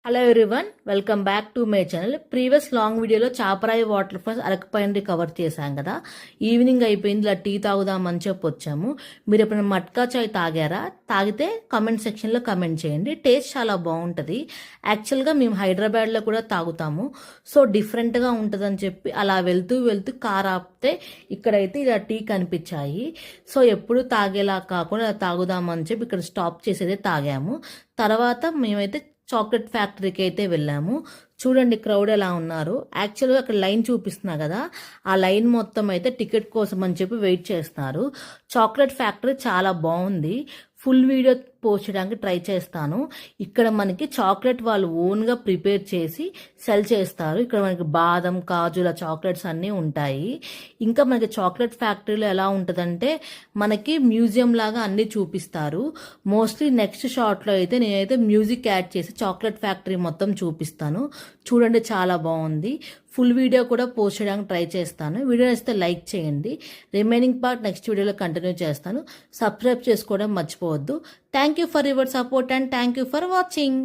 Hello everyone, welcome back to my channel. Previous long వీడియోలో Chaparai water falls అరకుపైనది cover చేశాం కదా. Evening అయిపోయింది, ఇలా టీ తాగుదామని చెప్పి వచ్చాము. మీరు ఎప్పుడైనా మట్కా చాయ్ తాగారా? తాగితే కామెంట్ సెక్షన్లో కమెంట్ చేయండి. టేస్ట్ చాలా బాగుంటుంది. యాక్చువల్గా మేము హైదరాబాద్లో కూడా తాగుతాము, సో డిఫరెంట్గా ఉంటుందని చెప్పి అలా వెళ్తూ వెళ్తూ కార్ ఆపితే ఇక్కడైతే ఇలా టీ కనిపించాయి. సో ఎప్పుడు తాగేలా కాకుండా తాగుదామని చెప్పి ఇక్కడ స్టాప్ చేసేదే తాగాము. తర్వాత మేమైతే చాక్లెట్ ఫ్యాక్టరీకి అయితే వెళ్ళాము. చూడండి క్రౌడ్ ఎలా ఉన్నారు. యాక్చువల్గా అక్కడ లైన్ చూపిస్తున్నా కదా, ఆ లైన్ మొత్తం అయితే టికెట్ కోసం అని చెప్పి వెయిట్ చేస్తున్నారు. చాక్లెట్ ఫ్యాక్టరీ చాలా బాగుంది. ఫుల్ వీడియో పోస్ట్ చేయడానికి ట్రై చేస్తాను. ఇక్కడ మనకి చాక్లెట్ వాళ్ళు ఓన్గా ప్రిపేర్ చేసి సెల్ చేస్తారు. ఇక్కడ మనకి బాదం, కాజుల చాక్లెట్స్ అన్నీ ఉంటాయి. ఇంకా మనకి చాక్లెట్ ఫ్యాక్టరీలో ఎలా ఉంటుందంటే మనకి మ్యూజియం లాగా అన్నీ చూపిస్తారు. మోస్ట్లీ నెక్స్ట్ షాట్లో అయితే నేనైతే మ్యూజిక్ యాడ్ చేసి చాక్లెట్ ఫ్యాక్టరీ మొత్తం చూపిస్తాను. చూడండి చాలా బాగుంది. ఫుల్ వీడియో కూడా పోస్ట్ చేయడానికి ట్రై చేస్తాను. వీడియో నచ్చితే లైక్ చేయండి. రిమైనింగ్ పార్ట్ నెక్స్ట్ వీడియోలో కంటిన్యూ చేస్తాను. సబ్స్క్రైబ్ చేసుకోవడం మర్చిపోవద్దు. Thank you for your support and thank you for watching.